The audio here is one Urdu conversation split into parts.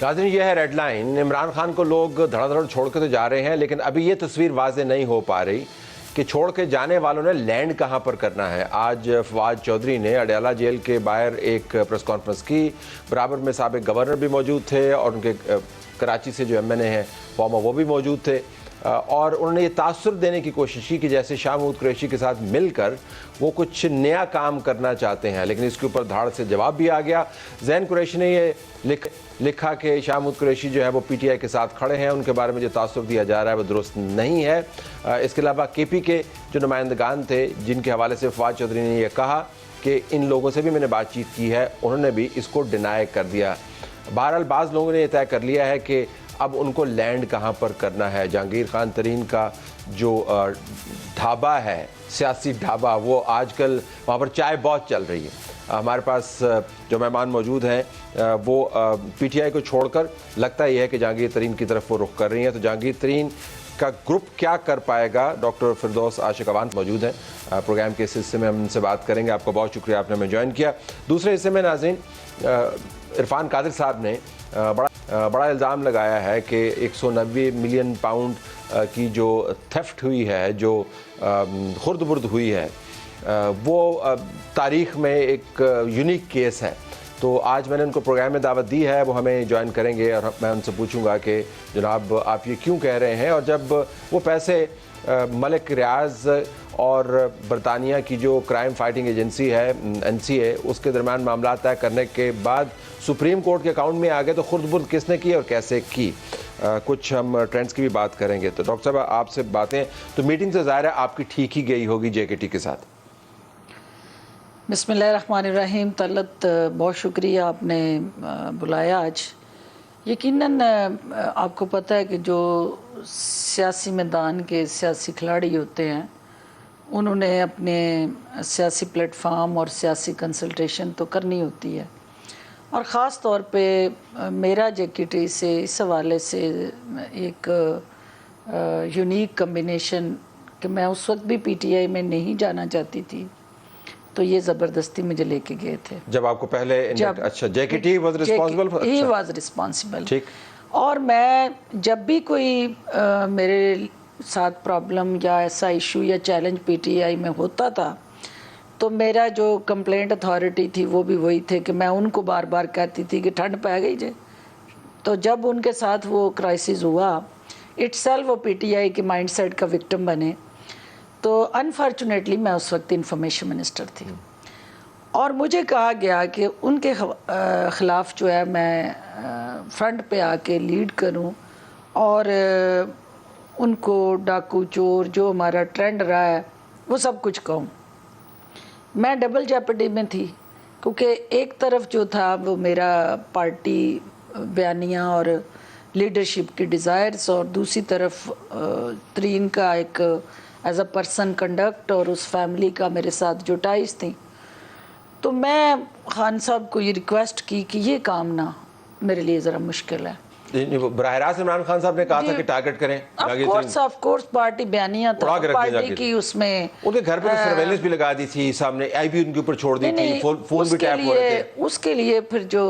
ناظرین یہ ہے ریڈ لائن. عمران خان کو لوگ دھڑا دھڑ چھوڑ کے تو جا رہے ہیں لیکن ابھی یہ تصویر واضح نہیں ہو پا رہی کہ چھوڑ کے جانے والوں نے لینڈ کہاں پر کرنا ہے. آج فواد چودھری نے اڈیالہ جیل کے باہر ایک پریس کانفرنس کی. برابر میں سابق گورنر بھی موجود تھے اور ان کے کراچی سے جو ایم این اے ہیں فارمر وہ بھی موجود تھے اور انہوں نے یہ تاثر دینے کی کوشش کی کہ جیسے شاہ محمود قریشی کے ساتھ مل کر وہ کچھ نیا کام کرنا چاہتے ہیں. لیکن اس کے اوپر دھاڑ سے جواب بھی آ گیا. زین قریشی نے یہ لکھا کہ شاہ محمود قریشی جو ہے وہ پی ٹی آئی کے ساتھ کھڑے ہیں, ان کے بارے میں جو تاثر دیا جا رہا ہے وہ درست نہیں ہے. اس کے علاوہ کے پی کے جو نمائندگان تھے جن کے حوالے سے فواد چودھری نے یہ کہا کہ ان لوگوں سے بھی میں نے بات چیت کی ہے, انہوں نے بھی اس کو ڈینائی کر دیا. بہرحال بعض لوگوں نے یہ طے کر لیا ہے کہ اب ان کو لینڈ کہاں پر کرنا ہے. جہانگیر خان ترین کا جو ڈھابا ہے, سیاسی ڈھابا, وہ آج کل وہاں پر چائے بہت چل رہی ہے. ہمارے پاس جو مہمان موجود ہیں وہ پی ٹی آئی کو چھوڑ کر لگتا یہ ہے کہ جہانگیر ترین کی طرف وہ رخ کر رہی ہیں. تو جہانگیر ترین کا گروپ کیا کر پائے گا؟ ڈاکٹر فردوس عاشق اوان موجود ہیں پروگرام کے اس حصے میں, ہم ان سے بات کریں گے. آپ کا بہت شکریہ, آپ نے ہمیں جوائن کیا. دوسرے حصے میں ناظرین عرفان قادر صاحب نے بڑا الزام لگایا ہے کہ 190 ملین پاؤنڈ کی جو تھیفٹ ہوئی ہے, جو خرد برد ہوئی ہے, وہ تاریخ میں ایک یونیک کیس ہے. تو آج میں نے ان کو پروگرام میں دعوت دی ہے, وہ ہمیں جوائن کریں گے اور میں ان سے پوچھوں گا کہ جناب آپ یہ کیوں کہہ رہے ہیں, اور جب وہ پیسے ملک ریاض اور برطانیہ کی جو کرائم فائٹنگ ایجنسی ہے این سی اے, اس کے درمیان معاملات طے کرنے کے بعد سپریم کورٹ کے اکاؤنٹ میں آ گئے, تو خرد برد کس نے کی اور کیسے کی, کچھ ہم ٹرینڈز کی بھی بات کریں گے. تو ڈاکٹر صاحب آپ سے باتیں تو میٹنگ سے ظاہر ہے آپ کی ٹھیک ہی گئی ہوگی جے کے ٹی کے ساتھ. بسم اللہ الرحمن الرحیم. طلعت بہت شکریہ آپ نے بلایا آج. یقیناً آپ کو پتہ ہے کہ جو سیاسی میدان کے سیاسی کھلاڑی ہوتے ہیں انہوں نے اپنے سیاسی پلیٹ فارم اور سیاسی کنسلٹیشن تو کرنی ہوتی ہے, اور خاص طور پہ میرا جے کے ٹی سے اس حوالے سے ایک یونیک کمبینیشن کہ میں اس وقت بھی پی ٹی آئی میں نہیں جانا چاہتی تھی, تو یہ زبردستی مجھے لے کے گئے تھے. جب آپ کو پہلے اچھا جے کے T was responsible, he was responsible. ٹھیک. اور میں جب بھی کوئی میرے ساتھ پرابلم یا ایسا ایشو یا چیلنج پی ٹی آئی میں ہوتا تھا تو میرا جو کمپلینٹ اتھارٹی تھی وہ بھی وہی تھے کہ میں ان کو بار بار کہتی تھی کہ ٹھنڈ پہ گئی جے. تو جب ان کے ساتھ وہ کرائسس ہوا اٹ سیلف وہ پی ٹی آئی کے مائنڈ سیٹ کا وکٹم بنے. تو انفارچونیٹلی میں اس وقت انفارمیشن منسٹر تھی اور مجھے کہا گیا کہ ان کے خلاف جو ہے میں فرنٹ پہ آ کے لیڈ کروں اور ان کو ڈاکو چور جو ہمارا ٹرینڈ رہا ہے وہ سب کچھ کہوں. میں ڈبل جیپڈی میں تھی کیونکہ ایک طرف جو تھا وہ میرا پارٹی بیانیہ اور لیڈرشپ کی ڈیزائرز, اور دوسری طرف ترین کا ایک ایز اے پرسن کنڈکٹ اور اس فیملی کا میرے ساتھ جو ٹائز تھیں. تو میں خان صاحب کو یہ ریکویسٹ کی کہ یہ کام نہ میرے لیے ذرا مشکل ہے. براہ راست عمران خان صاحب نے کہا تھا کہ ٹارگٹ کریں. آف کورس پارٹی بیانیہ تھا, پارٹی کی اس میں ان کے گھر پہ تو سرویلنس بھی لگا دی تھی, سامنے آئی بھی ان کے اوپر چھوڑ دی تھی, فون بھی ٹیپ ہو رہے تھے. اس کے لیے پھر جو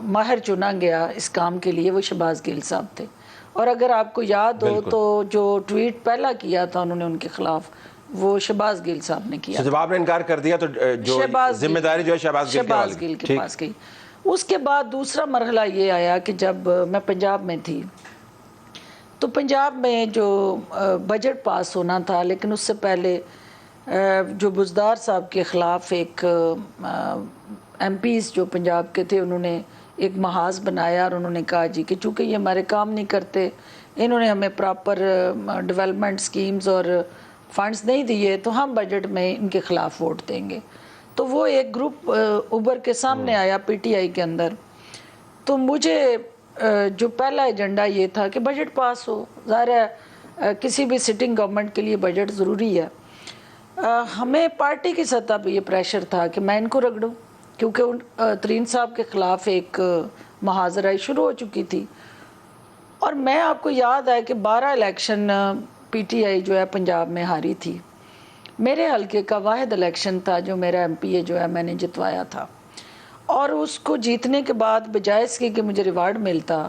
ماہر چنا گیا اس کام کے لیے وہ شہباز گیل صاحب تھے. اور اگر آپ کو یاد ہو تو جو ٹویٹ پہلا کیا تھا انہوں نے ان کے خلاف وہ شہباز گیل صاحب نے کیا. جب آپ نے انکار کر دیا تو جو ذمہ داری جو ہے شہباز گیل کے پاس گئی. اس کے بعد دوسرا مرحلہ یہ آیا کہ جب میں پنجاب میں تھی تو پنجاب میں جو بجٹ پاس ہونا تھا, لیکن اس سے پہلے جو بزدار صاحب کے خلاف ایک ایم پیز جو پنجاب کے تھے انہوں نے ایک محاذ بنایا اور انہوں نے کہا جی کہ چونکہ یہ ہمارے کام نہیں کرتے, انہوں نے ہمیں پراپر ڈیولپمنٹ سکیمز اور فنڈز نہیں دیے تو ہم بجٹ میں ان کے خلاف ووٹ دیں گے. تو وہ ایک گروپ ابھر کے سامنے آیا پی ٹی آئی کے اندر. تو مجھے جو پہلا ایجنڈا یہ تھا کہ بجٹ پاس ہو, ظاہر ہے کسی بھی سٹنگ گورنمنٹ کے لیے بجٹ ضروری ہے. ہمیں پارٹی کی سطح پہ یہ پریشر تھا کہ میں ان کو رگڑوں کیونکہ ترین صاحب کے خلاف ایک محاذرائی شروع ہو چکی تھی. اور میں آپ کو یاد ہے کہ 12 الیکشن پی ٹی آئی جو ہے پنجاب میں ہاری تھی. میرے حلقے کا واحد الیکشن تھا جو میرا ایم پی اے جو ہے میں نے جتوایا تھا. اور اس کو جیتنے کے بعد بجائے اس کے کہ مجھے ریوارڈ ملتا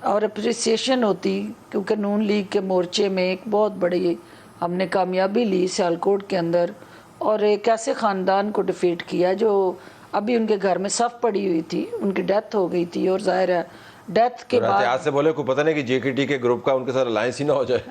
اور اپریسیشن ہوتی، کیونکہ نون لیگ کے مورچے میں ایک بہت بڑی ہم نے کامیابی لی سیالکوٹ کے اندر، اور ایک ایسے خاندان کو ڈیفیٹ کیا جو ابھی ان کے گھر میں صف پڑی ہوئی تھی، ان کی ڈیتھ ہو گئی تھی، اور ظاہر ہے ڈیتھ کے بعد احتیاط سے بولے کوئی پتہ نہیں کہ جے کے ٹی کے گروپ کا ان کے ساتھ الائنس ہی نہ ہو جائے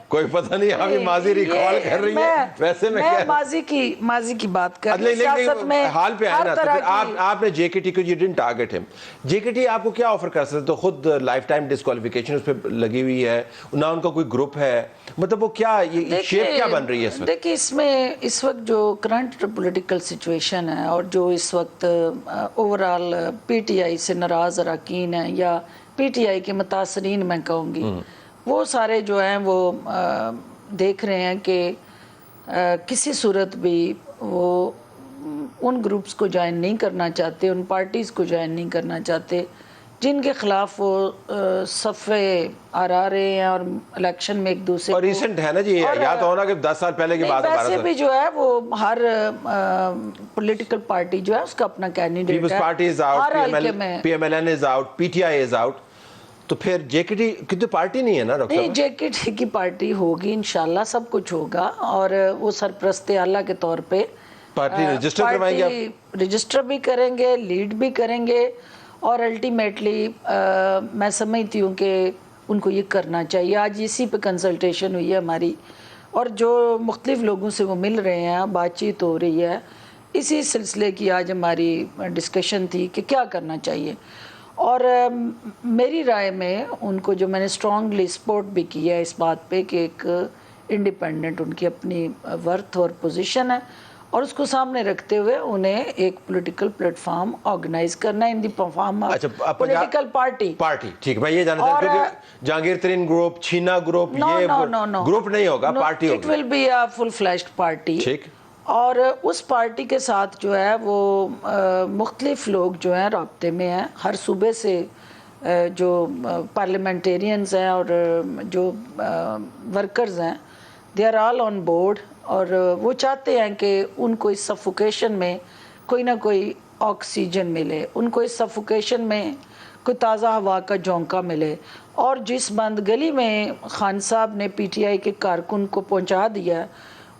کوئی پتہ نہیں ابھی ماضی ریکال کر رہی ہے، ویسے میں ماضی کی بات کر لیکن سیاست میں حال پہ آئے نا، تو طرح پھر آپ نے جے کے ٹی کو یو ڈنٹ ٹارگیٹ ہم، جے کے ٹی آپ کو کیا آفر کر سکتے؟ تو خود لائف ٹائم ڈسکوالیفیکیشن اس پہ لگی ہوئی ہے، نہ ان کا کوئی گروپ ہے، مطلب وہ کیا شیپ کیا بن رہی ہے اس وقت؟ دیکھیے اس میں اس وقت جو کرنٹ پولیٹیکل سچویشن ہے، اور جو اس وقت اوور آل پی ٹی آئی سے ناراض اراکین ہیں، یا پی ٹی آئی کے متاثرین میں کہوں گی، وہ سارے جو ہیں وہ دیکھ رہے ہیں کہ کسی صورت بھی وہ ان گروپس کو جوائن نہیں کرنا چاہتے، ان پارٹیز کو جوائن نہیں کرنا چاہتے جن کے خلاف وہ صفے آ رہے ہیں اور الیکشن میں ایک دوسرے اور ریسنٹ ہے نا جی، یا تو ہونا کہ 10 سال پہلے کی بات ہے، ویسے بھی جو ہے وہ ہر پولیٹیکل پارٹی جو ہے اس کا اپنا کینڈیڈیٹ پیپلز ہے، پارٹی از آؤٹ، ہر حلقے میں P M L N is out, P T I is out, تو پھر جے کے ٹی کی تو پارٹی نہیں ہے نا ڈاکٹر نہیں، صاحب؟ جے کے ٹی کی پارٹی ہوگی انشاءاللہ، سب کچھ ہوگا، اور وہ سرپرست اعلیٰ کے طور پہ پارٹی رجسٹر کروائیں گے آپ؟ پارٹی رجسٹر بھی کریں گے، لیڈ بھی کریں گے، اور الٹیمیٹلی میں سمجھتی ہوں کہ ان کو یہ کرنا چاہیے۔ آج اسی پہ کنسلٹیشن ہوئی ہے ہماری، اور جو مختلف لوگوں سے وہ مل رہے ہیں، بات چیت ہو رہی ہے، اسی سلسلے کی آج ہماری ڈسکشن تھی کہ کیا کرنا چاہیے۔ اور میری رائے میں ان کو جو میں نے اسٹرانگلی سپورٹ بھی کیا ہے اس بات پہ کہ ایک انڈیپینڈنٹ ان کی اپنی ورتھ اور پوزیشن ہے، اور اس کو سامنے رکھتے ہوئے انہیں ایک پولیٹیکل پلیٹ فارم آرگنائز کرنا ہے in the form political party. ٹھیک، میں یہ جاننا چاہتا ہوں کہ جہانگیر ترین گروپ، چھینا گروپ، یہ گروپ نہیں ہوگا، پارٹی ہوگی، it will be a full fledged party, ٹھیک، اور اس پارٹی کے ساتھ جو ہے وہ مختلف لوگ جو ہیں رابطے میں ہیں، ہر صوبے سے جو پارلیمنٹیرینز ہیں اور جو ورکرز ہیں، they are all on board, اور وہ چاہتے ہیں کہ ان کو اس سفوکیشن میں کوئی نہ کوئی آکسیجن ملے، ان کو اس سفوکیشن میں کوئی تازہ ہوا کا جھونکا ملے، اور جس بند گلی میں خان صاحب نے پی ٹی آئی کے کارکن کو پہنچا دیا،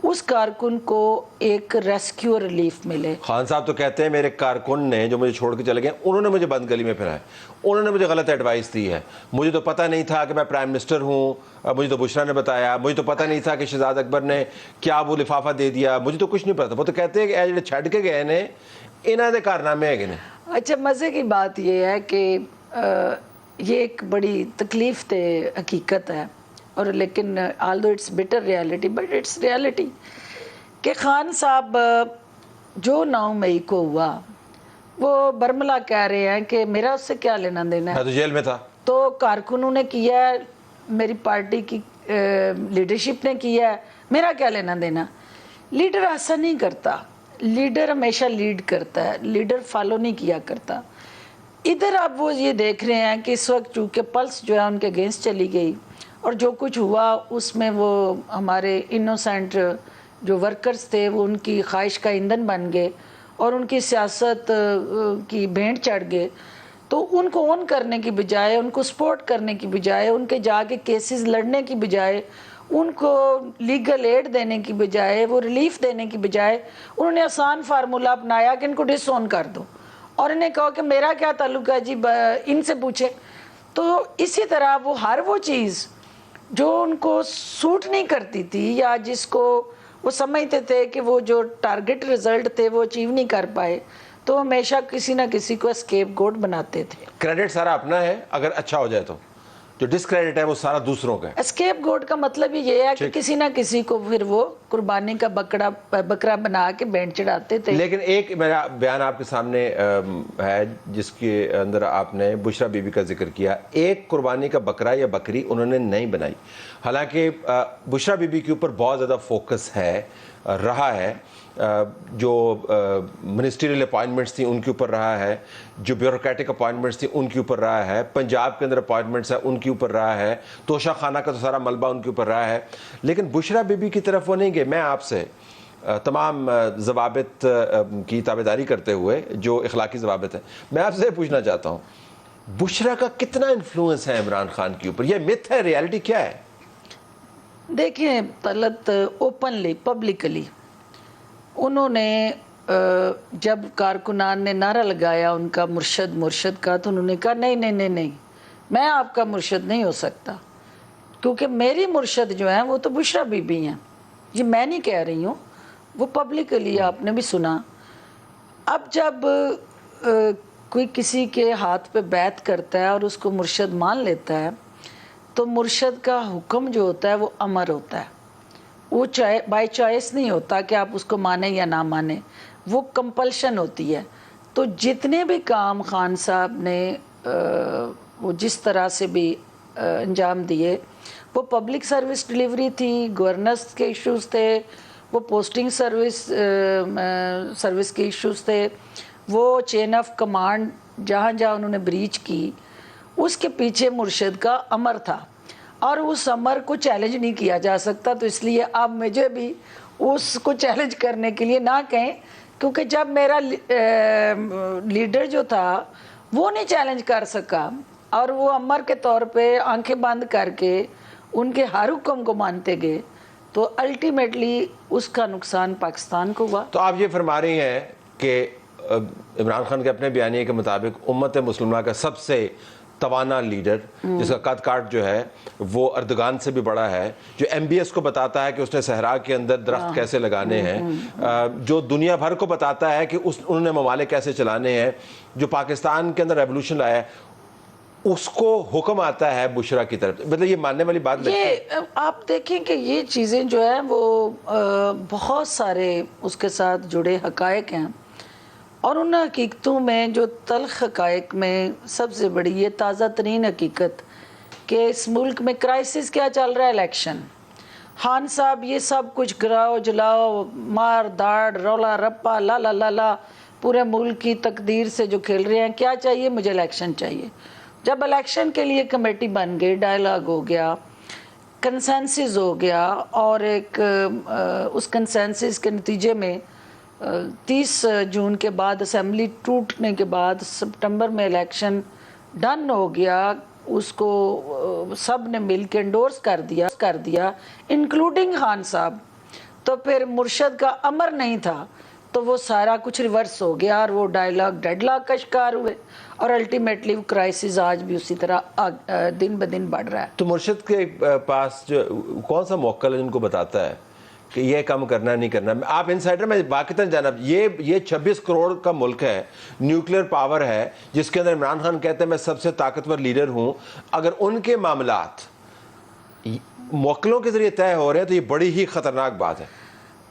اس کارکن کو ایک ریسکیو ریلیف ملے۔ خان صاحب تو کہتے ہیں میرے کارکن نے جو مجھے چھوڑ کے چلے گئے، انہوں نے مجھے بند گلی میں پھرایا، انہوں نے مجھے غلط ایڈوائس دی ہے، مجھے تو پتہ نہیں تھا کہ میں پرائم منسٹر ہوں، مجھے تو بشرا نے بتایا، مجھے تو پتہ نہیں تھا کہ شہزاد اکبر نے کیا وہ لفافہ دے دیا، مجھے تو کچھ نہیں پتا۔ وہ تو کہتے ہیں کہ اے جڑے چھڈ کے گئے نے انہاں دے کارنامے ہے نے۔ اچھا، مزے کی بات یہ ہے کہ یہ ایک بڑی تکلیف دہ حقیقت ہے، اور لیکن although it's bitter reality, but it's reality کہ خان صاحب جو 9 مئی کو ہوا، وہ برملا کہہ رہے ہیں کہ میرا اس سے کیا لینا دینا ہے، میں تو جیل میں تھا، تو کارکنوں نے کیا ہے، میری پارٹی کی لیڈرشپ نے کیا ہے، میرا کیا لینا دینا۔ لیڈر ایسا نہیں کرتا، لیڈر ہمیشہ لیڈ کرتا ہے، لیڈر فالو نہیں کیا کرتا۔ ادھر اب وہ یہ دیکھ رہے ہیں کہ اس وقت چونکہ پلس جو ہے ان کے اگینسٹ چلی گئی، اور جو کچھ ہوا اس میں وہ ہمارے انوسینٹ جو ورکرز تھے وہ ان کی خواہش کا ایندھن بن گئے، اور ان کی سیاست کی بھینٹ چڑھ گئے، تو ان کو اون کرنے کی بجائے، ان کو سپورٹ کرنے کی بجائے، ان کے جا کے کیسز لڑنے کی بجائے، ان کو لیگل ایڈ دینے کی بجائے، وہ ریلیف دینے کی بجائے، انہوں نے آسان فارمولہ اپنایا کہ ان کو ڈس اون کر دو، اور انہیں کہا کہ میرا کیا تعلق ہے جی، ان سے پوچھے۔ تو اسی طرح وہ ہر وہ چیز جو ان کو سوٹ نہیں کرتی تھی، یا جس کو وہ سمجھتے تھے کہ وہ جو ٹارگٹ رزلٹ تھے وہ اچیو نہیں کر پائے، تو ہمیشہ کسی نہ کسی کو اسکیپ گوٹ بناتے تھے۔ کریڈٹ سارا اپنا ہے اگر اچھا ہو جائے تو، جو ڈسکریڈٹ ہے وہ سارا دوسروں کا ہے۔ اسکیپ گوٹ کا مطلب ہی یہ ہے کہ کسی نہ کسی کو پھر وہ قربانی کا بکرا بنا کے بینٹ چڑھاتے تھے۔ لیکن ایک میرا بیان آپ کے سامنے ہے جس کے اندر آپ نے بشرا بی بی کا ذکر کیا، ایک قربانی کا بکرا یا بکری انہوں نے نہیں بنائی، حالانکہ بشرا بی بی کے اوپر بہت زیادہ فوکس ہے، رہا ہے، جو منسٹریل اپائنٹمنٹس تھیں ان کے اوپر رہا ہے، جو بیوروکریٹک اپائنٹمنٹس تھیں ان کے اوپر رہا ہے، پنجاب کے اندر اپائنٹمنٹس ہیں ان کے اوپر رہا ہے، توشہ خانہ کا تو سارا ملبہ ان کے اوپر رہا ہے، لیکن بشرا بی بی کی طرف وہ نہیں گئے۔ میں آپ سے تمام ضوابط کی تابعداری کرتے ہوئے جو اخلاقی ضوابط ہیں. میں آپ سے پوچھنا چاہتا ہوں بشرا کا کتنا انفلوئنس ہے عمران خان کے اوپر؟ یہ مت ہے، ریالٹی کیا ہے؟ دیکھیں طلعت، اوپنلی پبلکلی انہوں نے جب کارکنان نے نعرہ لگایا ان کا مرشد مرشد کا، تو انہوں نے کہا نہیں نہیں نہیں نہیں، میں آپ کا مرشد نہیں ہو سکتا، کیونکہ میری مرشد جو ہیں وہ تو بشرا بی بی ہیں. یہ میں نہیں کہہ رہی ہوں، وہ پبلکلی آپ نے بھی سنا. اب جب کوئی کسی کے ہاتھ پہ بیعت کرتا ہے اور اس کو مرشد مان لیتا ہے، تو مرشد کا حکم جو ہوتا ہے وہ امر ہوتا ہے. وہ بائی چوائس نہیں ہوتا کہ آپ اس کو مانیں یا نہ مانیں، وہ کمپلشن ہوتی ہے. تو جتنے بھی کام خان صاحب نے وہ جس طرح سے بھی انجام دیے، وہ پبلک سروس ڈیلیوری تھی، گورننس کے ایشوز تھے، وہ پوسٹنگ سروس کے ایشوز تھے، وہ چین آف کمانڈ جہاں جہاں انہوں نے بریچ کی، اس کے پیچھے مرشد کا امر تھا اور اس امر کو چیلنج نہیں کیا جا سکتا. تو اس لیے آپ مجھے بھی اس کو چیلنج کرنے کے لیے نہ کہیں، کیونکہ جب میرا لیڈر جو تھا وہ نہیں چیلنج کر سکا اور وہ امر کے طور پہ آنکھیں بند کر کے ان کے ہر حکم کو مانتے گئے، تو الٹیمیٹلی اس کا نقصان پاکستان کو ہوا. تو آپ یہ فرما رہی ہیں کہ عمران خان کے اپنے بیانیے کے مطابق امت مسلمہ کا سب سے توانا لیڈر، جس کا قد کاٹ جو ہے وہ اردگان سے بھی بڑا ہے، جو ایم بی ایس کو بتاتا ہے کہ اس نے صحرا کے اندر درخت کیسے لگانے ہیں، جو دنیا بھر کو بتاتا ہے کہ انہوں نے ممالک کیسے چلانے ہیں، جو پاکستان کے اندر ریولوشن لایا ہے، اس کو حکم آتا ہے بشرا کی طرف. مطلب یہ ماننے والی بات نہیں. یہ آپ دیکھیں کہ یہ چیزیں جو ہیں وہ بہت سارے اس کے ساتھ جڑے حقائق ہیں، اور ان حقیقتوں میں جو تلخ حقائق میں سب سے بڑی یہ تازہ ترین حقیقت کہ اس ملک میں کرائسس کیا چل رہا ہے، الیکشن. خان صاحب یہ سب کچھ گراؤ جلاؤ مار داڑ رولا رپا لا لا لا لا پورے ملک کی تقدیر سے جو کھیل رہے ہیں. کیا چاہیے؟ مجھے الیکشن چاہیے. جب الیکشن کے لیے کمیٹی بن گئی، ڈائلاگ ہو گیا، کنسنسس ہو گیا، اور ایک اس کنسنسس کے نتیجے میں 30 جون کے بعد اسمبلی ٹوٹنے کے بعد سپٹمبر میں الیکشن ڈن ہو گیا، اس کو سب نے مل کے انڈورس کر دیا انکلوڈنگ خان صاحب. تو پھر مرشد کا امر نہیں تھا تو وہ سارا کچھ ریورس ہو گیا اور وہ ڈائلاگ ڈیڈ لاک کا شکار ہوئے، اور الٹیمیٹلی وہ کرائسس آج بھی اسی طرح دن بدن بڑھ رہا ہے. تو مرشد کے پاس جو کون سا موکل ہے جن کو بتاتا ہے کہ یہ کام کرنا نہیں کرنا؟ آپ انسائڈر میں واقعتاً جانا، یہ 26 کروڑ کا ملک ہے، نیوکلیر پاور ہے، جس کے اندر عمران خان کہتے ہیں میں سب سے طاقتور لیڈر ہوں. اگر ان کے معاملات موکلوں کے ذریعے طے ہو رہے ہیں تو یہ بڑی ہی خطرناک بات ہے.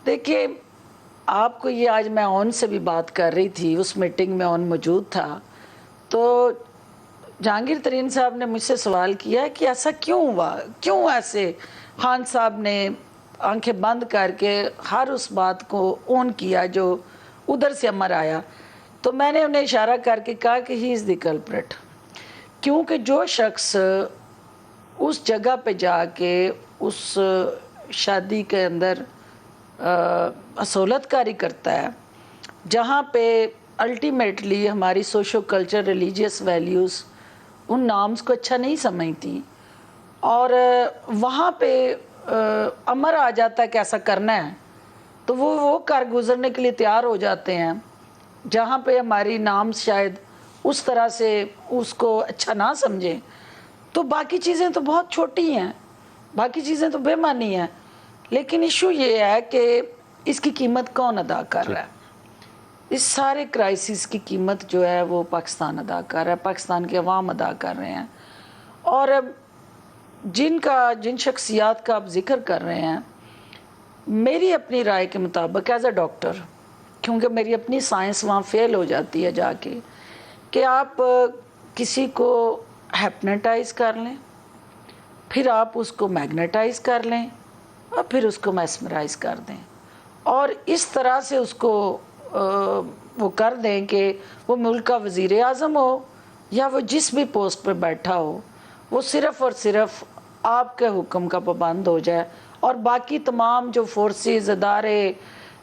دیکھیے آپ کو یہ آج میں اون سے بھی بات کر رہی تھی، اس میٹنگ میں اون موجود تھا، تو جہانگیر ترین صاحب نے مجھ سے سوال کیا کہ ایسا کیوں ہوا، کیوں ایسے خان صاحب نے آنکھیں بند کر کے ہر اس بات کو اون کیا جو ادھر سے امر آیا. تو میں نے انہیں اشارہ کر کے کہا کہ ہی از دی کلپریٹ، کیونکہ جو شخص اس جگہ پہ جا کے اس شادی کے اندر اصولت کاری کرتا ہے جہاں پہ الٹیمیٹلی ہماری سوشو کلچر ریلیجیس ویلیوز ان نامز کو اچھا نہیں سمجھتی، اور وہاں پہ امر آ جاتا ہے کہ ایسا کرنا ہے، تو وہ کر گزرنے کے لیے تیار ہو جاتے ہیں جہاں پہ ہماری نامز شاید اس طرح سے اس کو اچھا نہ سمجھیں. تو باقی چیزیں تو بہت چھوٹی ہیں، باقی چیزیں تو بے معنی ہیں، لیکن ایشو یہ ہے کہ اس کی قیمت کون ادا کر رہا ہے. اس سارے کرائسس کی قیمت جو ہے وہ پاکستان ادا کر رہا ہے، پاکستان کے عوام ادا کر رہے ہیں. اور جن شخصیات کا آپ ذکر کر رہے ہیں، میری اپنی رائے کے مطابق ایز اے ڈاکٹر، کیونکہ میری اپنی سائنس وہاں فیل ہو جاتی ہے جا کے، کہ آپ کسی کو ہیپنیٹائز کر لیں، پھر آپ اس کو میگنیٹائز کر لیں، اور پھر اس کو میسمرائز کر دیں، اور اس طرح سے اس کو وہ کر دیں کہ وہ ملک کا وزیر اعظم ہو یا وہ جس بھی پوسٹ پہ بیٹھا ہو، وہ صرف اور صرف آپ کے حکم کا پابند ہو جائے، اور باقی تمام جو فورسز، ادارے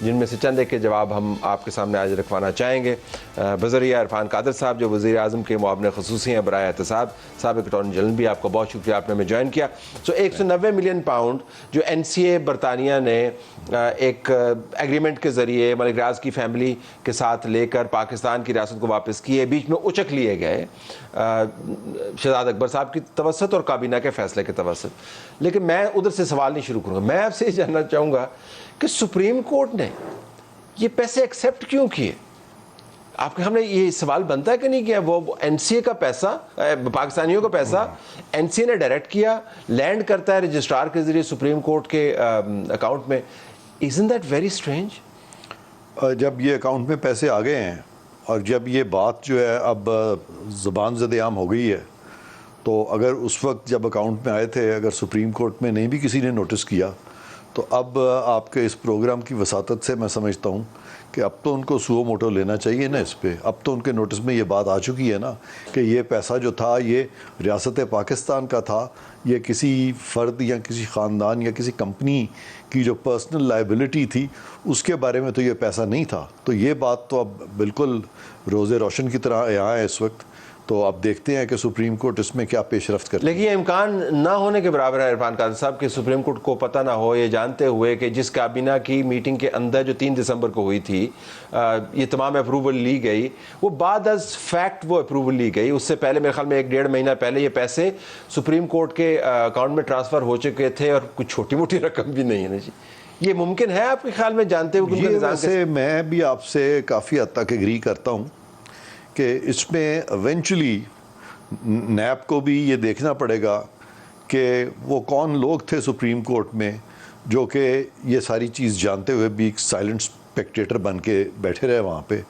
جن میں سے چند ایک کے جواب ہم آپ کے سامنے آج رکھوانا چاہیں گے. بذریعہ عرفان قادر صاحب جو وزیر اعظم کے معاون خصوصی ہیں برائے احتساب، سابق اٹارنی جنرل بھی، آپ کا بہت شکریہ آپ نے ہمیں جوائن کیا. 190 ملین پاؤنڈ جو NCA برطانیہ نے ایک ایگریمنٹ کے ذریعے ملک ریاض کی فیملی کے ساتھ لے کر پاکستان کی ریاست کو واپس کیے، بیچ میں اچک لیے گئے شہزاد اکبر صاحب کی توسط اور کابینہ کے فیصلے کے توسط. لیکن میں ادھر سے سوال نہیں شروع کروں گا، میں آپ سے یہ جاننا چاہوں گا کہ سپریم کورٹ نے یہ پیسے ایکسیپٹ کیوں کیے؟ آپ کے ہم نے یہ سوال بنتا ہے کہ نہیں کیا؟ وہ NCA کا پیسہ، پاکستانیوں کا پیسہ NCA نے ڈائریکٹ کیا، لینڈ کرتا ہے رجسٹرار کے ذریعے سپریم کورٹ کے اکاؤنٹ میں. Isn't that very strange؟ جب یہ اکاؤنٹ میں پیسے آ گئے ہیں اور جب یہ بات جو ہے اب زبان زد عام ہو گئی ہے، تو اگر اس وقت جب اکاؤنٹ میں آئے تھے اگر سپریم کورٹ میں نہیں بھی کسی نے نوٹس کیا، تو اب آپ کے اس پروگرام کی وساطت سے میں سمجھتا ہوں کہ اب تو ان کو سو موٹو لینا چاہیے نا اس پہ. اب تو ان کے نوٹس میں یہ بات آ چکی ہے نا کہ یہ پیسہ جو تھا یہ ریاست پاکستان کا تھا، یہ کسی فرد یا کسی خاندان یا کسی کمپنی کی جو پرسنل لائبلٹی تھی اس کے بارے میں تو یہ پیسہ نہیں تھا. تو یہ بات تو اب بالکل روز روشن کی طرح یہاں ہے اس وقت. تو اب دیکھتے ہیں کہ سپریم کورٹ اس میں کیا پیش رفت کرتی ہے. لیکن یہ امکان نہ ہونے کے برابر ہے عرفان قادر صاحب کہ سپریم کورٹ کو پتہ نہ ہو، یہ جانتے ہوئے کہ جس کابینہ کی میٹنگ کے اندر جو 3 دسمبر کو ہوئی تھی یہ تمام اپروول لی گئی، وہ بعد از فیکٹ وہ اپروول لی گئی. اس سے پہلے میرے خیال میں 1-1.5 مہینہ پہلے یہ پیسے سپریم کورٹ کے اکاؤنٹ میں ٹرانسفر ہو چکے تھے، اور کچھ چھوٹی موٹی رقم بھی نہیں ہے نا جی. یہ ممکن ہے آپ کے خیال میں، جانتے ہوئے کہ ویسے میں بھی آپ سے کافی حد تک ایگری کرتا ہوں کہ اس میں ایونچولی نیب کو بھی یہ دیکھنا پڑے گا کہ وہ کون لوگ تھے سپریم کورٹ میں جو کہ یہ ساری چیز جانتے ہوئے بھی ایک سائلنٹ اسپیکٹیٹر بن کے بیٹھے رہے وہاں پہ.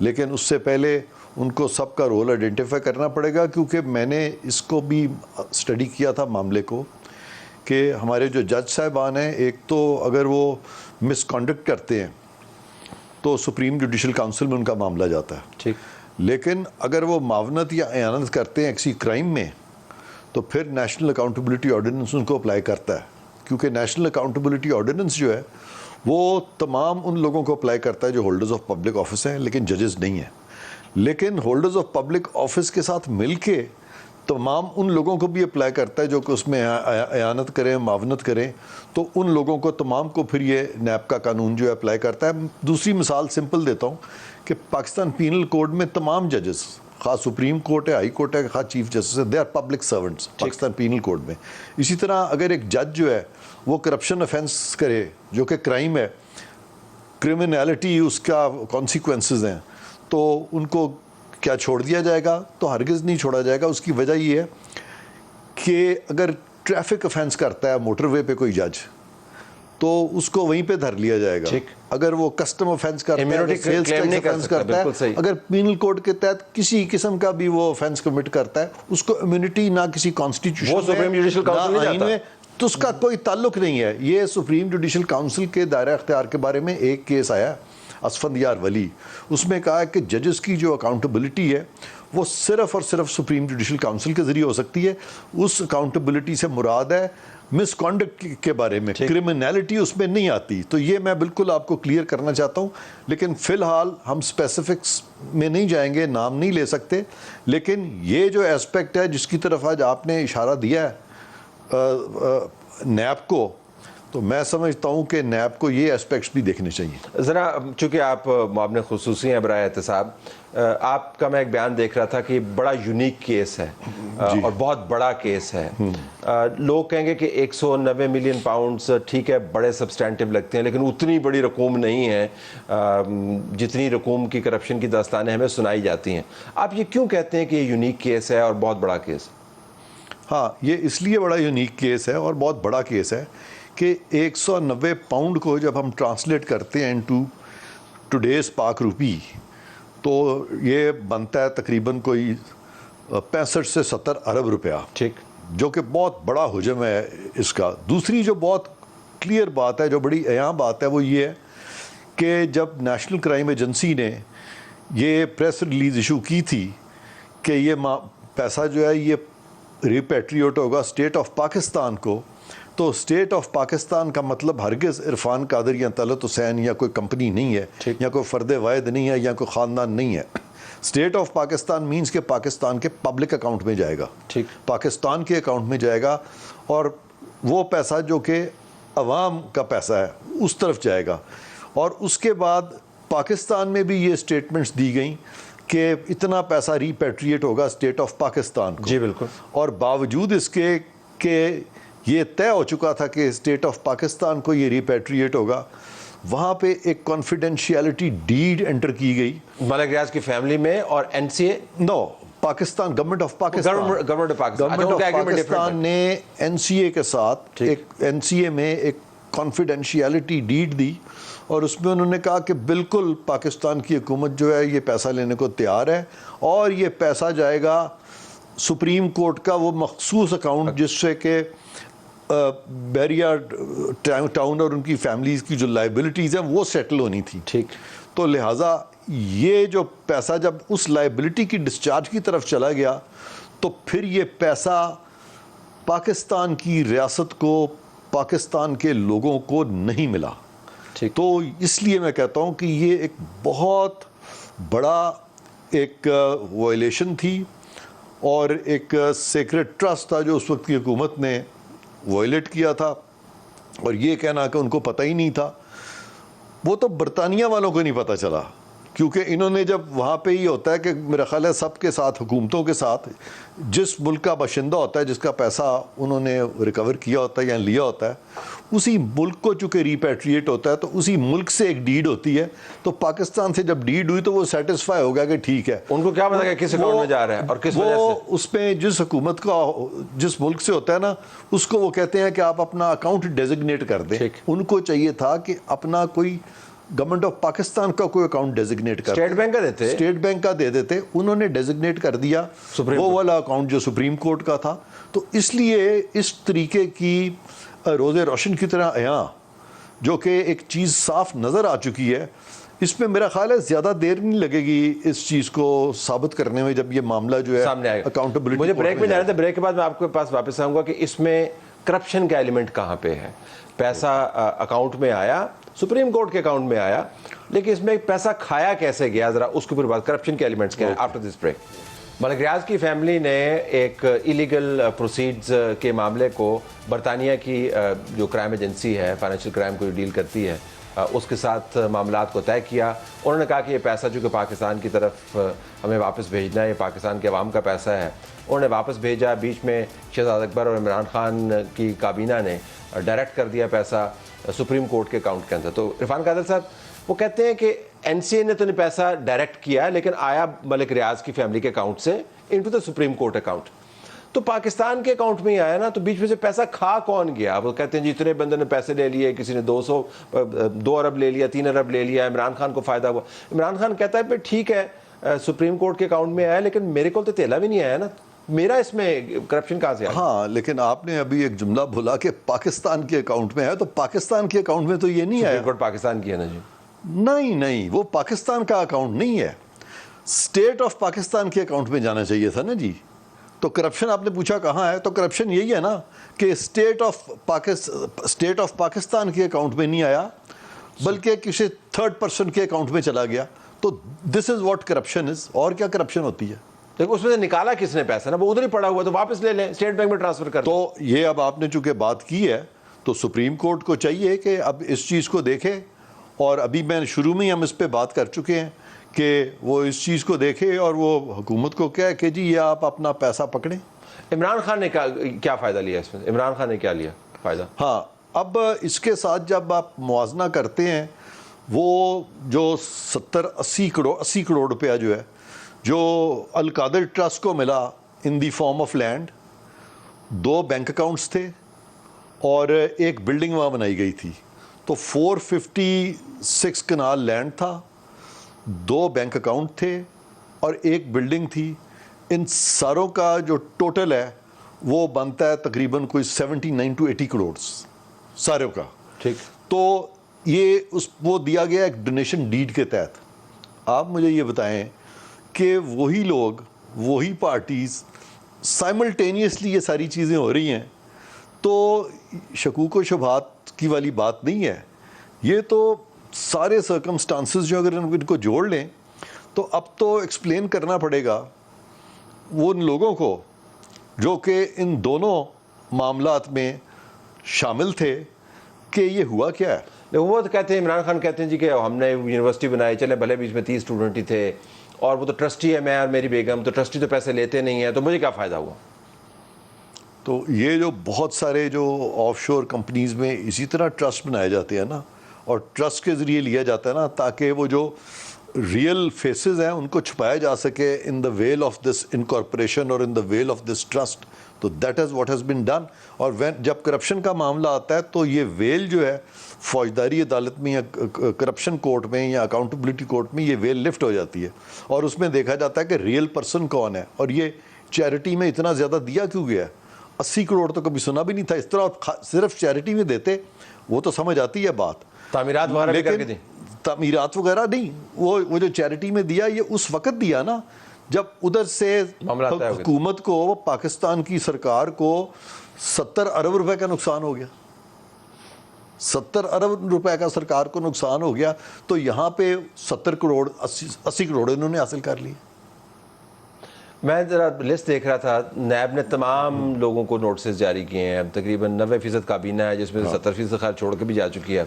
لیکن اس سے پہلے ان کو سب کا رول آئیڈینٹیفائی کرنا پڑے گا، کیونکہ میں نے اس کو بھی اسٹڈی کیا تھا معاملے کو کہ ہمارے جو جج صاحبان ہیں، ایک تو اگر وہ مس کنڈکٹ کرتے ہیں تو سپریم جوڈیشل کاؤنسل میں ان کا معاملہ جاتا ہے. ٹھیک. لیکن اگر وہ معاونت یا اعانت کرتے ہیں کسی کرائم میں تو پھر نیشنل اکاؤنٹیبلٹی آرڈیننس ان کو اپلائی کرتا ہے، کیونکہ نیشنل اکاؤنٹیبلٹی آرڈیننس جو ہے وہ تمام ان لوگوں کو اپلائی کرتا ہے جو ہولڈرز آف پبلک آفس ہیں لیکن ججز نہیں ہیں. لیکن ہولڈرز آف پبلک آفس کے ساتھ مل کے تمام ان لوگوں کو بھی اپلائی کرتا ہے جو کہ اس میں اعانت کریں، معاونت کریں، تو ان لوگوں کو تمام کو پھر یہ نیب کا قانون جو ہے اپلائی کرتا ہے. دوسری مثال سمپل دیتا ہوں کہ پاکستان پینل کوڈ میں تمام ججز، خاص سپریم کورٹ ہے، ہائی کورٹ ہے، خاص چیف جسٹس ہے، they are public servants Pakistan penal code میں. اسی طرح اگر ایک جج جو ہے وہ کرپشن افینس کرے جو کہ کرائم ہے، کرمنالٹی اس کا کانسیکوینسز ہیں، تو ان کو کیا چھوڑ دیا جائے گا؟ تو ہرگز نہیں چھوڑا جائے گا. اس کی وجہ یہ ہے کہ اگر ٹریفک افینس کرتا ہے موٹر وے پہ کوئی جج تو اس کو وہیں پہ دھر لیا جائے گا. اگر وہ کسٹم افینس کرتا ہے، اگر سیلز ٹیکس افینس کرتا ہے، اگر پینل کوڈ کے تحت کسی قسم کا بھی وہ افینس کمٹ کرتا ہے، اس کو امیونٹی نہ کسی کانسٹیٹیوشن میں تو اس کا کوئی تعلق نہیں ہے. یہ سپریم جوڈیشل کاؤنسل کے دائرہ اختیار کے بارے میں ایک کیس آیا اسفندیار ولی، اس میں کہا کہ ججز کی جو اکاؤنٹیبلٹی ہے وہ صرف اور صرف سپریم جوڈیشل کاؤنسل کے ذریعے ہو سکتی ہے. اس اکاؤنٹیبلٹی سے مراد ہے مس کانڈکٹ کے بارے میں، کرمنالٹی اس میں نہیں آتی. تو یہ میں بالکل آپ کو کلیئر کرنا چاہتا ہوں. لیکن فی الحال ہم اسپیسیفکس میں نہیں جائیں گے، نام نہیں لے سکتے. لیکن یہ جو ایسپیکٹ ہے جس کی طرف آج آپ نے اشارہ دیا ہے نیب کو، تو میں سمجھتا ہوں کہ نیب کو یہ ایسپیکٹس بھی دیکھنے چاہیے. ذرا چونکہ آپ معاون خصوصی ہیں برائے احتساب، آپ کا میں ایک بیان دیکھ رہا تھا کہ بڑا یونیک کیس ہے اور بہت بڑا کیس ہے. لوگ کہیں گے کہ 190 ملین پاؤنڈز ٹھیک ہے بڑے سبسٹینٹیو لگتے ہیں، لیکن اتنی بڑی رقوم نہیں ہے جتنی رقوم کی کرپشن کی داستانیں ہمیں سنائی جاتی ہیں. آپ یہ کیوں کہتے ہیں کہ یہ یونیک کیس ہے اور بہت بڑا کیس ہے؟ ہاں، یہ اس لیے بڑا یونیک کیس ہے اور بہت بڑا کیس ہے کہ 190 پاؤنڈ کو جب ہم ٹرانسلیٹ کرتے ہیں انٹو ٹوڈیز پاک روپی تو یہ بنتا ہے تقریباً کوئی 65 سے 70 ارب روپیہ. ٹھیک. جو کہ بہت بڑا حجم ہے اس کا. دوسری جو بہت کلیئر بات ہے، جو بڑی عیاں بات ہے، وہ یہ ہے کہ جب نیشنل کرائم ایجنسی نے یہ پریس ریلیز ایشو کی تھی کہ یہ پیسہ جو ہے یہ ریپیٹریٹ ہوگا اسٹیٹ آف پاکستان کو، تو اسٹیٹ آف پاکستان کا مطلب ہرگز عرفان قادر یا طلعت حسین یا کوئی کمپنی نہیں ہے یا کوئی فرد واحد نہیں ہے یا کوئی خاندان نہیں ہے. اسٹیٹ آف پاکستان مینس کہ پاکستان کے پبلک اکاؤنٹ میں جائے گا, پاکستان کے اکاؤنٹ میں جائے گا, اور وہ پیسہ جو کہ عوام کا پیسہ ہے اس طرف جائے گا. اور اس کے بعد پاکستان میں بھی یہ اسٹیٹمنٹس دی گئیں کہ اتنا پیسہ ریپیٹریٹ ہوگا اسٹیٹ آف پاکستان کو. جی بالکل. اور باوجود اس کے کہ یہ طے ہو چکا تھا کہ اسٹیٹ آف پاکستان کو یہ ریپیٹریٹ ہوگا, وہاں پہ ایک کانفیڈینشیلٹی ڈیڈ انٹر کی گئی ملک ریاض کی فیملی میں, اور NCA Pakistan government of Pakistan government of Pakistan نے NCA کے ساتھ ایک NCA میں ایک کانفیڈینشیلٹی ڈیڈ دی, اور اس میں انہوں نے کہا کہ بالکل پاکستان کی حکومت جو ہے یہ پیسہ لینے کو تیار ہے, اور یہ پیسہ جائے گا سپریم کورٹ کا وہ مخصوص اکاؤنٹ جس سے کہ بیریا ٹاؤن اور ان کی فیملیز کی جو لائبلٹیز ہیں وہ سیٹل ہونی تھی. ٹھیک. تو لہٰذا یہ جو پیسہ جب اس لائبلٹی کی ڈسچارج کی طرف چلا گیا تو پھر یہ پیسہ پاکستان کی ریاست کو, پاکستان کے لوگوں کو نہیں ملا. تو اس لیے میں کہتا ہوں کہ یہ ایک بہت بڑا ایک وائلیشن تھی, اور ایک سیکرٹ ٹرسٹ تھا جو اس وقت کی حکومت نے وائلیٹ کیا تھا. اور یہ کہنا کہ ان کو پتہ ہی نہیں تھا, وہ تو برطانیہ والوں کو نہیں پتہ چلا, کیونکہ انہوں نے جب وہاں پہ یہ ہوتا ہے کہ میرا خیال ہے سب کے ساتھ, حکومتوں کے ساتھ, جس ملک کا باشندہ ہوتا ہے جس کا پیسہ انہوں نے ریکور کیا ہوتا ہے یا لیا ہوتا ہے, اسی ملک کو چونکہ ریپیٹریٹ ہوتا ہے تو اسی ملک سے ایک ڈیڈ ہوتی ہے. تو پاکستان سے جب ڈیڈ ہوئی تو وہ سیٹسفائی ہو گیا کہ ٹھیک ہے, ان کو کیا پتا کہ کس اکاؤنٹ میں جا رہا ہے اور کس وجہ سے. اس میں جس حکومت کا جس ملک سے ہوتا ہے نا, اس کو وہ کہتے ہیں کہ آپ اپنا اکاؤنٹ ڈیزگنیٹ کر دیں. ان کو چاہیے تھا کہ اپنا کوئی گورنمنٹ آف پاکستان کا کوئی اکاؤنٹ ڈیزگنیٹ کر, اسٹیٹ بینک کا دیتے, اسٹیٹ بینک کا دے دیتے. انہوں نے ڈیزگنیٹ کر دیا وہ والا اکاؤنٹ جو سپریم کورٹ کا تھا. تو اس لیے اس طریقے کی روزے روشن کی طرح عیاں جو کہ ایک چیز صاف نظر آ چکی ہے, اس میں میرا خیال ہے زیادہ دیر نہیں لگے گی اس چیز کو ثابت کرنے میں جب یہ معاملہ جو ہے سامنے آئے گا. اکاؤنٹیبلٹی. مجھے بریک میں جانا تھا, بریک کے بعد میں آپ کے پاس واپس آؤں گا کہ اس میں کرپشن کا ایلیمنٹ کہاں پہ ہے. پیسہ اکاؤنٹ میں آیا, سپریم کورٹ کے اکاؤنٹ میں آیا, لیکن اس میں پیسہ کھایا کیسے گیا, ذرا اس کے اوپر بات, کرپشن کے ایلیمنٹس کیا ہیں. After this break. ملک ریاض کی فیملی نے ایک ایلیگل پروسیڈز کے معاملے کو برطانیہ کی جو کرائم ایجنسی ہے, فائنینشیل کرائم کو ڈیل کرتی ہے, اس کے ساتھ معاملات کو طے کیا. انہوں نے کہا کہ یہ پیسہ جو کہ پاکستان کی طرف ہمیں واپس بھیجنا ہے, یہ پاکستان کے عوام کا پیسہ ہے. انہوں نے واپس بھیجا. بیچ میں شہزاد اکبر اور عمران خان کی کابینہ نے ڈائریکٹ کر دیا پیسہ سپریم کورٹ کے اکاؤنٹ کے اندر. تو عرفان قادر صاحب وہ کہتے ہیں کہ NCA نے تو نہیں پیسہ ڈائریکٹ کیا, لیکن آیا ملک ریاض کی فیملی کے اکاؤنٹ سے into the supreme court account. تو پاکستان کے اکاؤنٹ میں ہی آیا نا, تو بیچ میں سے پیسہ کھا کون گیا؟ وہ کہتے ہیں جی اتنے بندے نے پیسے لے لیے, کسی نے 2 ارب لے لیا, 3 ارب لے لیا, عمران خان کو فائدہ ہوا. عمران خان کہتا ہے پھر ٹھیک ہے سپریم کورٹ کے اکاؤنٹ میں آیا, لیکن میرے کو تو تیلا بھی نہیں آیا نا, میرا اس میں کرپشن کہاں سے آیا؟ ہاں, لیکن آپ نے ابھی ایک جملہ بولا کہ پاکستان کے اکاؤنٹ میں ہے, تو پاکستان کے اکاؤنٹ میں تو یہ نہیں آیا. پاکستان کی ہے نا جی. نہیں, وہ پاکستان کا اکاؤنٹ نہیں ہے, اسٹیٹ آف پاکستان کے اکاؤنٹ میں جانا چاہیے تھا نا جی. تو کرپشن آپ نے پوچھا کہاں ہے, تو کرپشن یہی ہے نا کہ اسٹیٹ آف پاکستان کے اکاؤنٹ میں نہیں آیا, بلکہ کسی تھرڈ پرسن کے اکاؤنٹ میں چلا گیا. تو دس از واٹ کرپشن از. اور کیا کرپشن ہوتی ہے؟ دیکھو اس میں سے نکالا کس نے پیسہ نا, وہ ادھر ہی پڑا ہوا, تو واپس لے لیں, اسٹیٹ بینک میں ٹرانسفر کر. تو یہ اب آپ نے چونکہ بات کی ہے تو سپریم کورٹ کو چاہیے کہ اب اس چیز کو دیکھے, اور ابھی میں شروع میں ہی ہم اس پہ بات کر چکے ہیں کہ وہ اس چیز کو دیکھے اور وہ حکومت کو کہے کہ جی یہ آپ اپنا پیسہ پکڑیں. عمران خان نے کیا فائدہ لیا اس میں؟ عمران خان نے کیا لیا فائدہ؟ ہاں, اب اس کے ساتھ جب آپ موازنہ کرتے ہیں, وہ جو 80 کروڑ روپیہ جو ہے جو القادر ٹرسٹ کو ملا in the form of land, 2 bank accounts تھے اور ایک بلڈنگ وہاں بنائی گئی تھی. تو 456 کنال لینڈ تھا, 2 بینک اکاؤنٹ تھے اور ایک بلڈنگ تھی. ان ساروں کا جو ٹوٹل ہے وہ بنتا ہے تقریباً کوئی 79 to 80 کروڑ ساروں کا. ٹھیک. تو یہ وہ دیا گیا ایک ڈونیشن ڈیڈ کے تحت. آپ مجھے یہ بتائیں کہ وہی لوگ, وہی پارٹیز, سائملٹینیسلی یہ ساری چیزیں ہو رہی ہیں, تو شکوک و شبہات کی والی بات نہیں ہے. یہ تو سارے سرکمسٹانسز جو اگر ان کو جوڑ لیں تو اب تو ایکسپلین کرنا پڑے گا وہ ان لوگوں کو جو کہ ان دونوں معاملات میں شامل تھے کہ یہ ہوا کیا ہے. وہ تو کہتے ہیں, عمران خان کہتے ہیں جی کہ ہم نے یونیورسٹی بنائی, چلے بھلے بیچ میں 30 اسٹوڈنٹ ہی تھے, اور وہ تو ٹرسٹی ہے, میں اور میری بیگم, تو ٹرسٹی تو پیسے لیتے نہیں ہیں, تو مجھے کیا فائدہ ہوا. تو یہ جو بہت سارے جو آف شور کمپنیز میں اسی طرح ٹرسٹ بنائے جاتے ہیں نا, اور ٹرسٹ کے ذریعے لیا جاتا ہے نا تاکہ وہ جو ریئل فیسز ہیں ان کو چھپایا جا سکے ان دا ویل آف دس انکارپوریشن اور ان دا ویل آف دس ٹرسٹ. تو that is what has been done. اور جب کرپشن کا معاملہ آتا ہے تو یہ ویل جو ہے فوجداری عدالت میں یا کرپشن کورٹ میں یا اکاؤنٹیبلٹی کورٹ میں یہ ویل لفٹ ہو جاتی ہے, اور اس میں دیکھا جاتا ہے کہ ریئل پرسن کون ہے, اور یہ چیریٹی میں اتنا زیادہ دیا کیوں گیا ہے. 80 کروڑ تو کبھی سنا بھی نہیں تھا اس طرح صرف چیریٹی میں دیتے, وہ تو سمجھ آتی ہے بات. تعمیرات وغیرہ بھی کر کے لیکن دیں, تعمیرات وغیرہ نہیں, وہ جو چیریٹی میں دیا یہ اس وقت دیا نا جب ادھر سے حکومت کو, پاکستان کی سرکار کو 70 ارب روپے کا نقصان ہو گیا. 70 ارب روپے کا سرکار کو نقصان ہو گیا, تو یہاں پہ 70 کروڑ 80 کروڑ انہوں نے حاصل کر لیے. میں ذرا لسٹ دیکھ رہا تھا, نیب نے تمام لوگوں کو نوٹسز جاری کیے ہیں, تقریباً 90% کابینہ ہے جس میں 70% خیر چھوڑ کے بھی جا چکی ہے.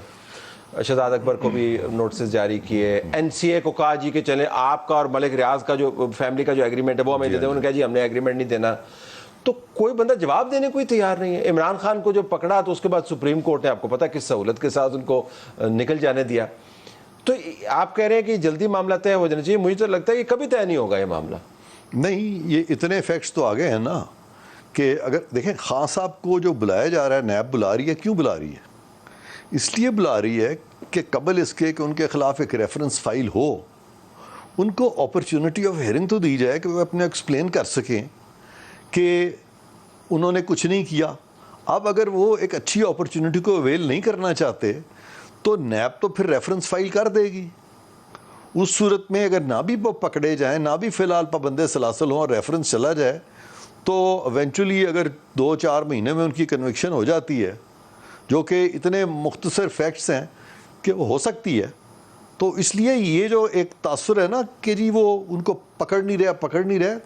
شہزاد اکبر کو بھی نوٹسز جاری کیے. این سی اے کو کہا جی کہ چلیں آپ کا اور ملک ریاض کا جو فیملی کا جو ایگریمنٹ ہے وہ ہمیں دے دیں. انہوں نے کہا جی ہم نے ایگریمنٹ نہیں دینا. تو کوئی بندہ جواب دینے کو ہی تیار نہیں ہے. عمران خان کو جو پکڑا تو اس کے بعد سپریم کورٹ نے آپ کو پتہ کس سہولت کے ساتھ ان کو نکل جانے دیا. تو آپ کہہ رہے ہیں کہ جلدی معاملہ طے ہو جانا چاہیے. مجھے تو لگتا ہے کہ کبھی طے نہیں ہوگا یہ معاملہ. نہیں, یہ اتنے فیکٹس تو آگے ہیں نا کہ اگر دیکھیں خان صاحب کو جو بلایا جا رہا ہے, نیب بلا رہی ہے, کیوں بلا رہی ہے؟ اس لیے بلا رہی ہے کہ قبل اس کے کہ ان کے خلاف ایک ریفرنس فائل ہو, ان کو اپرچونٹی آف ہیئرنگ تو دی جائے کہ وہ اپنے ایکسپلین کر سکیں کہ انہوں نے کچھ نہیں کیا. اب اگر وہ ایک اچھی اپرچونٹی کو اویل نہیں کرنا چاہتے تو نیب تو پھر ریفرنس فائل کر دے گی. اس صورت میں اگر نہ بھی پکڑے جائیں, نہ بھی فی الحال پابند سلاسل ہوں اور ریفرنس چلا جائے, تو ایونچولی اگر 2-4 مہینے میں ان کی کنوکشن ہو جاتی ہے, جو کہ اتنے مختصر فیکٹس ہیں کہ وہ ہو سکتی ہے. تو اس لیے یہ جو ایک تاثر ہے نا کہ جی وہ ان کو پکڑ نہیں رہے,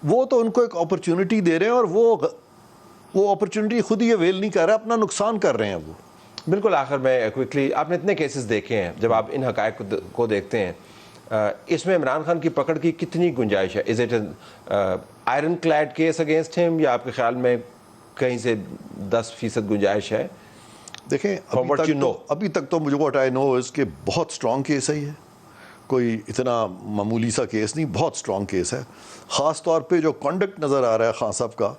وہ تو ان کو ایک اپرچونٹی دے رہے ہیں, اور وہ اپرچونٹی خود ہی اویل نہیں کر رہے, اپنا نقصان کر رہے ہیں وہ. بالکل. آخر میں کوئکلی, آپ نے اتنے کیسز دیکھے ہیں, جب آپ ان حقائق کو دیکھتے ہیں, اس میں عمران خان کی پکڑ کی کتنی گنجائش ہے؟ Is it iron clad case against ہم, یا آپ کے خیال میں کہیں سے 10% گنجائش ہے؟ دیکھیں ابھی تک تو مجھے واٹ آئی نو اس کے بہت اسٹرانگ کیس ہے. یہ کوئی اتنا معمولی سا کیس نہیں, بہت اسٹرانگ کیس ہے. خاص طور پہ جو کنڈکٹ نظر آ رہا ہے خان صاحب کا,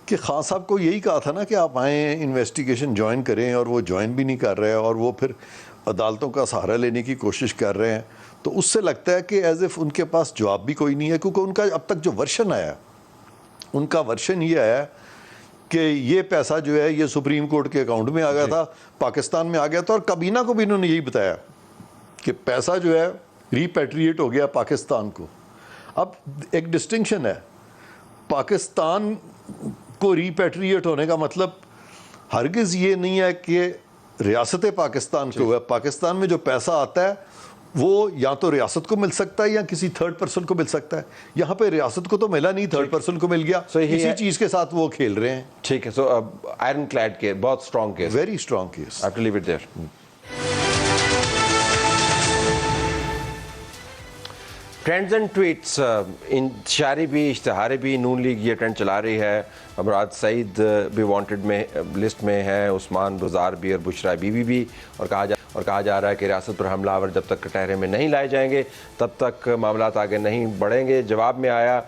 کہ خان صاحب کو یہی کہا تھا نا کہ آپ آئیں انویسٹیگیشن جوائن کریں, اور وہ جوائن بھی نہیں کر رہے, اور وہ پھر عدالتوں کا سہارا لینے کی کوشش کر رہے ہیں. تو اس سے لگتا ہے کہ ایز اف ان کے پاس جواب بھی کوئی نہیں ہے, کیونکہ ان کا اب تک جو ورشن آیا, ان کا ورشن یہ آیا کہ یہ پیسہ جو ہے یہ سپریم کورٹ کے اکاؤنٹ میں آ گیا تھا, پاکستان میں آ گیا تھا, اور کابینہ کو بھی انہوں نے یہی بتایا کہ پیسہ جو ہے ریپیٹریٹ ہو گیا پاکستان کو. اب ایک ڈسٹنکشن ہے, پاکستان کو ریپیٹریٹ ہونے کا مطلب ہرگز یہ نہیں ہے کہ ریاست پاکستان کو ہے. پاکستان میں جو پیسہ آتا ہے وہ یا تو ریاست کو مل سکتا ہے یا کسی تھرڈ پرسن کو مل سکتا ہے. یہاں پہ ریاست کو تو ملا نہیں, تھرڈ پرسن کو مل گیا. اسی چیز کے ساتھ وہ کھیل رہے ہیں. ٹھیک ہے. سو آئرن کلیڈ کے بہت strong case, very strong case. I have to leave it there. Trends and tweets, انتشاری بھی اشتہارے بھی, نون لیگ یہ ٹرینڈ چلا رہی ہے. مراد سعید بھی وانٹڈ میں لسٹ میں ہے, عثمان بزار بھی, اور بشرا بی بھی, اور کہا جا رہا ہے کہ ریاست پر حملہ آور جب تک کٹہرے میں نہیں لائے جائیں گے تب تک معاملات آگے نہیں بڑھیں گے. جواب میں آیا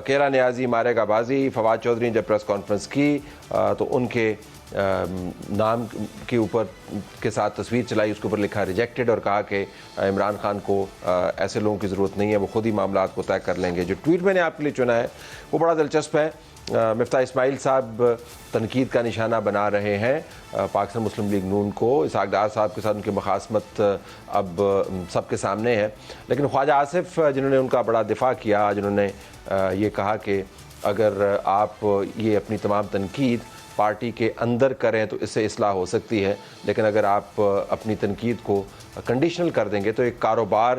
کیرا نیازی مارے گا بازی. فواد چودھری نے جب پریس کانفرنس کی تو ان کے نام کے اوپر کے ساتھ تصویر چلائی, اس کے اوپر لکھا ریجیکٹڈ, اور کہا کہ عمران خان کو ایسے لوگوں کی ضرورت نہیں ہے, وہ خود ہی معاملات کو طے کر لیں گے. جو ٹویٹ میں نے آپ کے لیے چنا ہے وہ بڑا دلچسپ ہے. مفتاح اسماعیل صاحب تنقید کا نشانہ بنا رہے ہیں پاکستان مسلم لیگ نون کو. اسحاق ڈار صاحب کے ساتھ ان کی مخاصمت اب سب کے سامنے ہے, لیکن خواجہ آصف جنہوں نے ان کا بڑا دفاع کیا, جنہوں نے یہ کہا کہ اگر آپ یہ اپنی تمام تنقید پارٹی کے اندر کریں تو اس سے اصلاح ہو سکتی ہے، لیکن اگر آپ اپنی تنقید کو کنڈیشنل کر دیں گے تو ایک کاروبار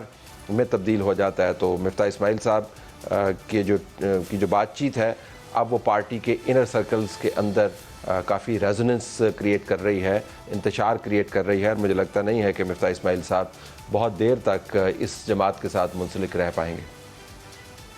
میں تبدیل ہو جاتا ہے۔ تو مفتاح اسماعیل صاحب کی جو بات چیت ہے اب وہ پارٹی کے انر سرکلز کے اندر کافی ریزوننس کریٹ کر رہی ہے، انتشار کریٹ کر رہی ہے، اور مجھے لگتا نہیں ہے کہ مفتاح اسماعیل صاحب بہت دیر تک اس جماعت کے ساتھ منسلک رہ پائیں گے۔